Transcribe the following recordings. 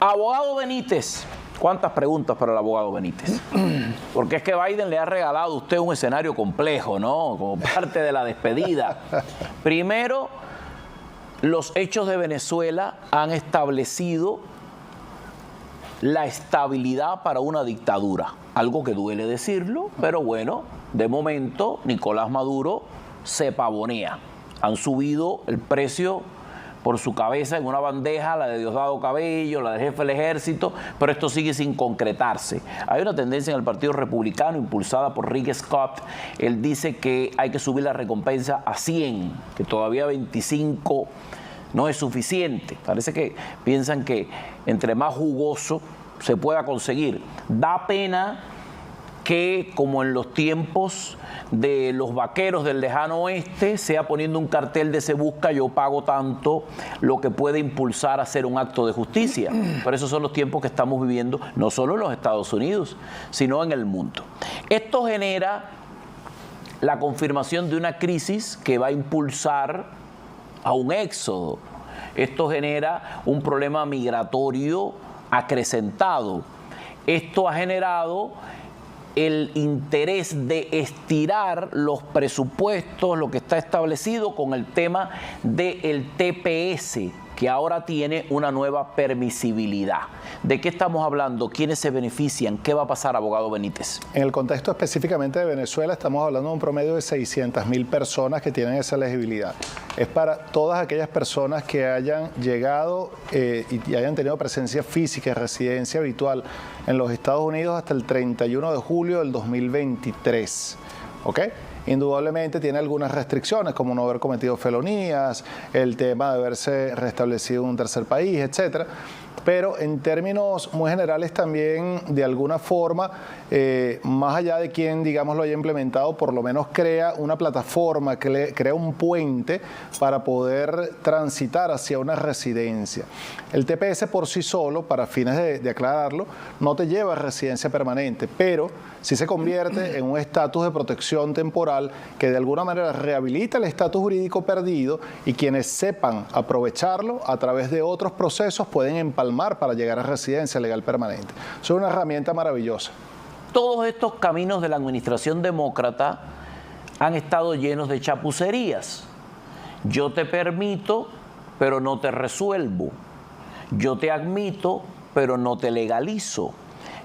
Abogado Benítez, ¿cuántas preguntas para el abogado Benítez? Porque es que Biden le ha regalado a usted un escenario complejo, ¿no? Como parte de la despedida. Primero, los hechos de Venezuela han establecido la estabilidad para una dictadura. Algo que duele decirlo, pero bueno, de momento Nicolás Maduro se pavonea. Han subido el precio por su cabeza en una bandeja, la de Diosdado Cabello, la del jefe del ejército, pero esto sigue sin concretarse. Hay una tendencia en el Partido Republicano impulsada por Rick Scott. Él dice que hay que subir la recompensa a 100, que todavía 25 no es suficiente. Parece que piensan que entre más jugoso se pueda conseguir. Da pena que, como en los tiempos de los vaqueros del lejano oeste, sea poniendo un cartel de se busca, yo pago tanto, lo que puede impulsar a hacer un acto de justicia. Pero esos son los tiempos que estamos viviendo, no solo en los Estados Unidos, sino en el mundo. Esto genera la confirmación de una crisis que va a impulsar a un éxodo. Esto genera un problema migratorio acrecentado. Esto ha generado el interés de estirar los presupuestos, lo que está establecido con el tema del TPS, que ahora tiene una nueva permisibilidad. ¿De qué estamos hablando? ¿Quiénes se benefician? ¿Qué va a pasar, abogado Benítez? En el contexto específicamente de Venezuela, estamos hablando de un promedio de 600.000 personas que tienen esa elegibilidad. Es para todas aquellas personas que hayan llegado y hayan tenido presencia física y residencia habitual en los Estados Unidos hasta el 31 de julio del 2023. ¿Ok? Indudablemente tiene algunas restricciones, como no haber cometido felonías, el tema de haberse restablecido en un tercer país, etcétera. Pero en términos muy generales también, de alguna forma, más allá de quien, digamos, lo haya implementado, por lo menos crea una plataforma, crea un puente para poder transitar hacia una residencia. El TPS por sí solo, para fines de aclararlo, no te lleva a residencia permanente, pero sí se convierte en un estatus de protección temporal que de alguna manera rehabilita el estatus jurídico perdido, y quienes sepan aprovecharlo a través de otros procesos pueden empalmar para llegar a residencia legal permanente. Es una herramienta maravillosa. Todos estos caminos de la administración demócrata han estado llenos de chapucerías. Yo te permito, pero no te resuelvo. Yo te admito, pero no te legalizo.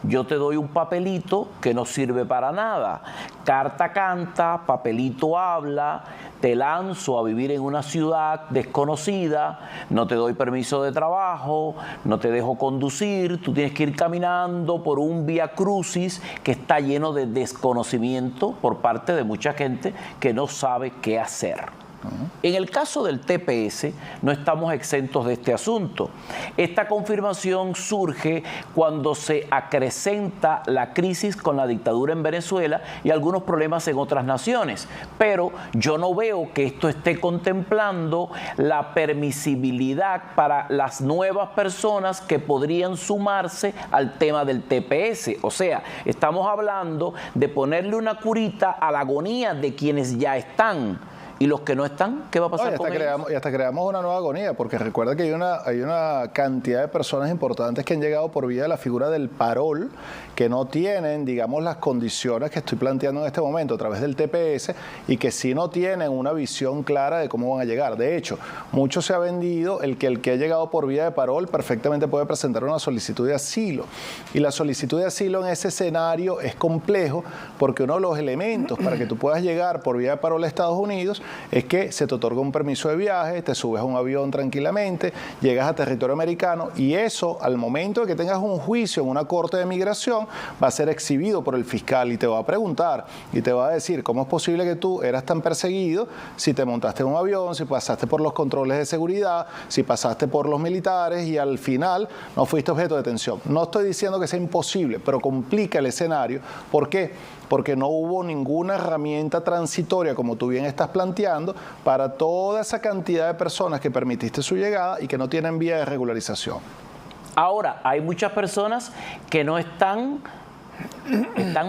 Yo te doy un papelito que no sirve para nada. Carta canta, papelito habla, te lanzo a vivir en una ciudad desconocida, no te doy permiso de trabajo, no te dejo conducir, tú tienes que ir caminando por un vía crucis que está lleno de desconocimiento por parte de mucha gente que no sabe qué hacer. En el caso del TPS no estamos exentos de este asunto. Esta confirmación surge cuando se acrecenta la crisis con la dictadura en Venezuela y algunos problemas en otras naciones. Pero yo no veo que esto esté contemplando la permisibilidad para las nuevas personas que podrían sumarse al tema del TPS. O sea, estamos hablando de ponerle una curita a la agonía de quienes ya están. ¿Y los que no están? ¿Qué va a pasar con ellos? Y hasta creamos una nueva agonía, porque recuerda que hay una cantidad de personas importantes que han llegado por vía de la figura del parol, que no tienen, digamos, las condiciones que estoy planteando en este momento a través del TPS, y que sí no tienen una visión clara de cómo van a llegar. De hecho, mucho se ha vendido el que ha llegado por vía de parol perfectamente puede presentar una solicitud de asilo. Y la solicitud de asilo en ese escenario es complejo, porque uno de los elementos para que tú puedas llegar por vía de parol a Estados Unidos es que se te otorga un permiso de viaje, te subes a un avión tranquilamente, llegas a territorio americano, y eso, al momento de que tengas un juicio en una corte de migración, va a ser exhibido por el fiscal y te va a preguntar y te va a decir cómo es posible que tú eras tan perseguido si te montaste en un avión, si pasaste por los controles de seguridad, si pasaste por los militares y al final no fuiste objeto de detención. No estoy diciendo que sea imposible, pero complica el escenario. ¿Por qué? Porque no hubo ninguna herramienta transitoria, como tú bien estás planteando, para toda esa cantidad de personas que permitiste su llegada y que no tienen vía de regularización. Ahora, hay muchas personas que no están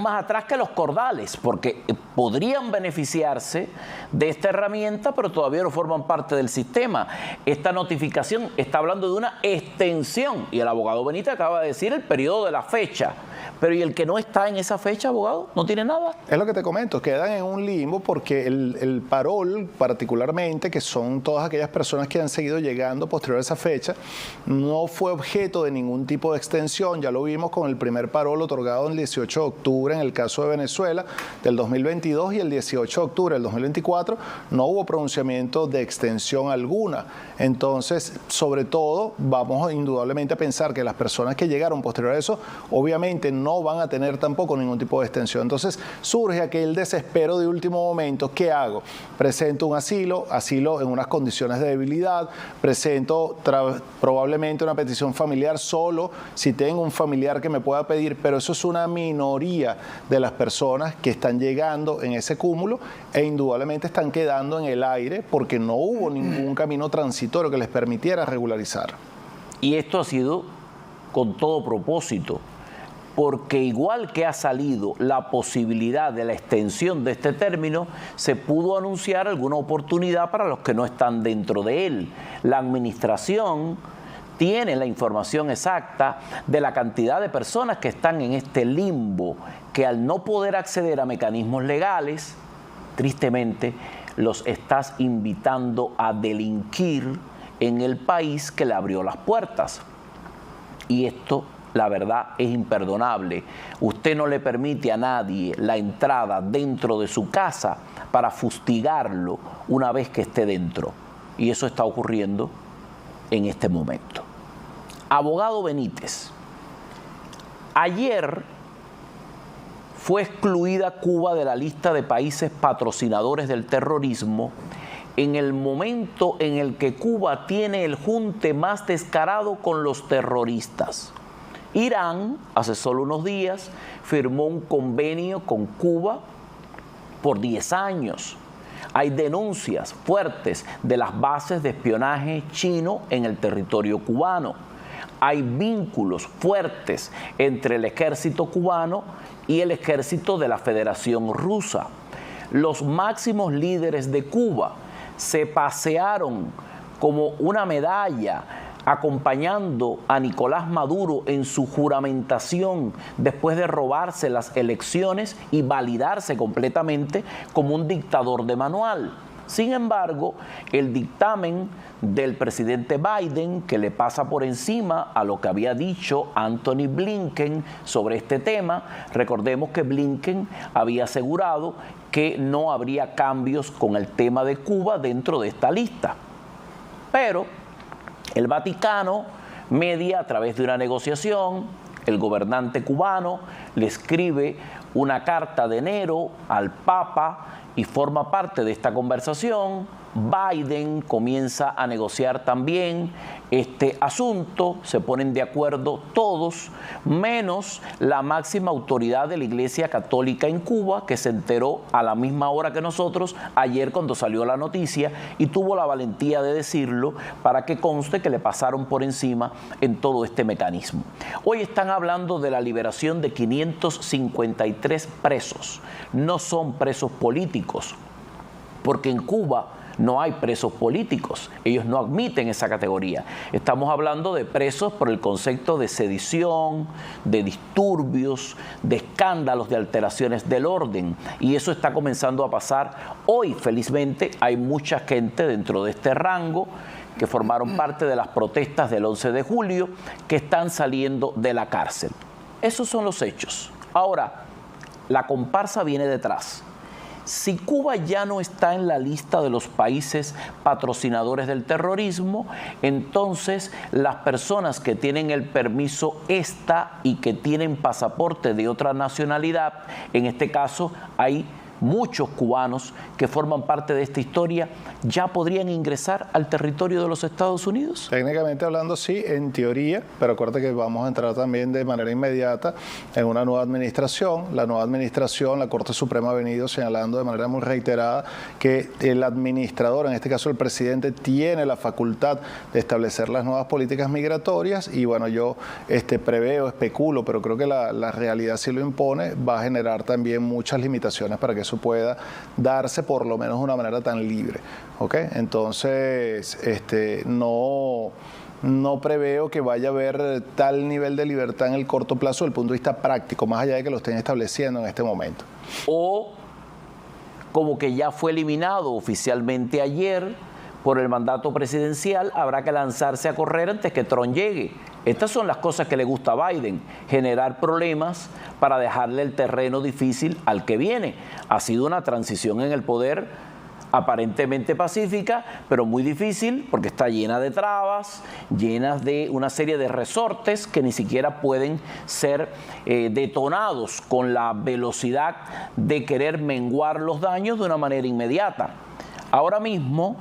más atrás que los cordales, porque podrían beneficiarse de esta herramienta, pero todavía no forman parte del sistema. Esta notificación está hablando de una extensión, y el abogado Benítez acaba de decir el periodo de la fecha. Pero ¿y el que no está en esa fecha, abogado? ¿No tiene nada? Es lo que te comento, quedan en un limbo porque el parol particularmente, que son todas aquellas personas que han seguido llegando posterior a esa fecha, no fue objeto de ningún tipo de extensión. Ya lo vimos con el primer parol otorgado el 18 de octubre en el caso de Venezuela del 2022, y el 18 de octubre del 2024 no hubo pronunciamiento de extensión alguna. Entonces, sobre todo, vamos indudablemente a pensar que las personas que llegaron posterior a eso, obviamente no van a tener tampoco ningún tipo de extensión. Entonces surge aquel desespero de último momento. ¿Qué hago? Presento un asilo en unas condiciones de debilidad, presento probablemente una petición familiar solo si tengo un familiar que me pueda pedir, pero eso es una minoría de las personas que están llegando en ese cúmulo e indudablemente están quedando en el aire porque no hubo ningún camino transitorio que les permitiera regularizar. Y esto ha sido con todo propósito, porque igual que ha salido la posibilidad de la extensión de este término, se pudo anunciar alguna oportunidad para los que no están dentro de él. La administración tiene la información exacta de la cantidad de personas que están en este limbo, que al no poder acceder a mecanismos legales, tristemente, los estás invitando a delinquir en el país que le abrió las puertas. Y esto, la verdad, es imperdonable. Usted no le permite a nadie la entrada dentro de su casa para fustigarlo una vez que esté dentro. Y eso está ocurriendo en este momento. Abogado Benítez, ayer fue excluida Cuba de la lista de países patrocinadores del terrorismo en el momento en el que Cuba tiene el junte más descarado con los terroristas. Irán, hace solo unos días, firmó un convenio con Cuba por 10 años. Hay denuncias fuertes de las bases de espionaje chino en el territorio cubano. Hay vínculos fuertes entre el ejército cubano y el ejército de la Federación Rusa. Los máximos líderes de Cuba se pasearon como una medalla acompañando a Nicolás Maduro en su juramentación después de robarse las elecciones y validarse completamente como un dictador de manual. Sin embargo, el dictamen del presidente Biden, que le pasa por encima a lo que había dicho Anthony Blinken sobre este tema, recordemos que Blinken había asegurado que no habría cambios con el tema de Cuba dentro de esta lista. Pero el Vaticano media a través de una negociación, el gobernante cubano le escribe una carta de enero al Papa y forma parte de esta conversación. Biden comienza a negociar también este asunto, se ponen de acuerdo todos, menos la máxima autoridad de la Iglesia Católica en Cuba, que se enteró a la misma hora que nosotros ayer cuando salió la noticia y tuvo la valentía de decirlo para que conste que le pasaron por encima en todo este mecanismo. Hoy están hablando de la liberación de 553 presos. No son presos políticos, porque en Cuba no hay presos políticos, ellos no admiten esa categoría. Estamos hablando de presos por el concepto de sedición, de disturbios, de escándalos, de alteraciones del orden, y eso está comenzando a pasar hoy. Felizmente hay mucha gente dentro de este rango que formaron parte de las protestas del 11 de julio que están saliendo de la cárcel. Esos son los hechos. Ahora, la comparsa viene detrás. Si Cuba ya no está en la lista de los países patrocinadores del terrorismo, entonces las personas que tienen el permiso ESTA y que tienen pasaporte de otra nacionalidad, en este caso hay muchos cubanos que forman parte de esta historia, ¿ya podrían ingresar al territorio de los Estados Unidos? Técnicamente hablando, sí, en teoría, pero acuérdate que vamos a entrar también de manera inmediata en una nueva administración. La nueva administración, la Corte Suprema ha venido señalando de manera muy reiterada que el administrador, en este caso el presidente, tiene la facultad de establecer las nuevas políticas migratorias y bueno, yo preveo, especulo, pero creo que la realidad sí lo impone, va a generar también muchas limitaciones para que eso pueda darse por lo menos de una manera tan libre. ¿Ok? Entonces, no preveo que vaya a haber tal nivel de libertad en el corto plazo desde el punto de vista práctico, más allá de que lo estén estableciendo en este momento. O como que ya fue eliminado oficialmente ayer por el mandato presidencial, habrá que lanzarse a correr antes que Trump llegue. Estas son las cosas que le gusta a Biden, generar problemas para dejarle el terreno difícil al que viene. Ha sido una transición en el poder aparentemente pacífica, pero muy difícil porque está llena de trabas, llenas de una serie de resortes que ni siquiera pueden ser detonados con la velocidad de querer menguar los daños de una manera inmediata. Ahora mismo,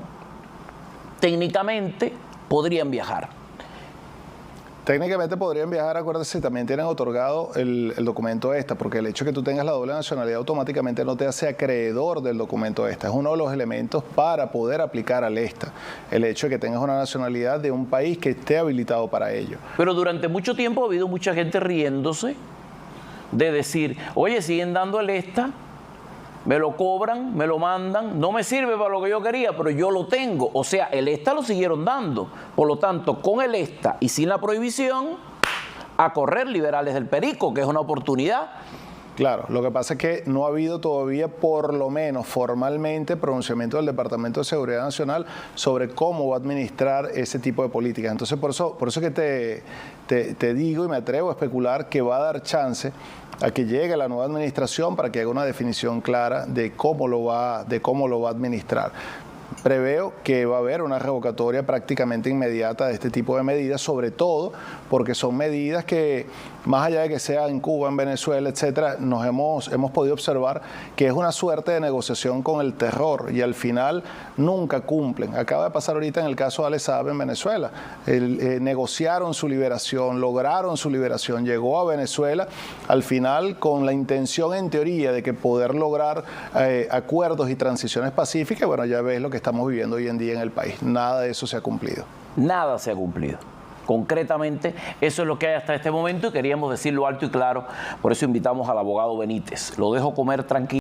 técnicamente, podrían viajar. Técnicamente podrían viajar, acuérdense, también tienen otorgado el documento ESTA, porque el hecho de que tú tengas la doble nacionalidad automáticamente no te hace acreedor del documento ESTA. Es uno de los elementos para poder aplicar al ESTA, el hecho de que tengas una nacionalidad de un país que esté habilitado para ello. Pero durante mucho tiempo ha habido mucha gente riéndose de decir, oye, siguen dando el ESTA, me lo cobran, me lo mandan, no me sirve para lo que yo quería, pero yo lo tengo. O sea, el ESTA lo siguieron dando. Por lo tanto, con el ESTA y sin la prohibición, a correr liberales del Perico, que es una oportunidad. Claro, lo que pasa es que no ha habido todavía, por lo menos formalmente, pronunciamiento del Departamento de Seguridad Nacional sobre cómo va a administrar ese tipo de políticas. Entonces, por eso que te digo y me atrevo a especular que va a dar chance a que llegue la nueva administración para que haga una definición clara de cómo lo va a administrar. Preveo que va a haber una revocatoria prácticamente inmediata de este tipo de medidas, sobre todo porque son medidas que, más allá de que sea en Cuba, en Venezuela, etcétera, hemos podido observar que es una suerte de negociación con el terror y al final nunca cumplen. Acaba de pasar ahorita en el caso de Ale Saab en Venezuela. Negociaron su liberación, lograron su liberación, llegó a Venezuela al final con la intención en teoría de que poder lograr acuerdos y transiciones pacíficas. Bueno, ya ves lo que estamos viviendo hoy en día en el país. Nada de eso se ha cumplido. Nada se ha cumplido. Concretamente, eso es lo que hay hasta este momento y queríamos decirlo alto y claro. Por eso invitamos al abogado Benítez. Lo dejo comer tranquilo.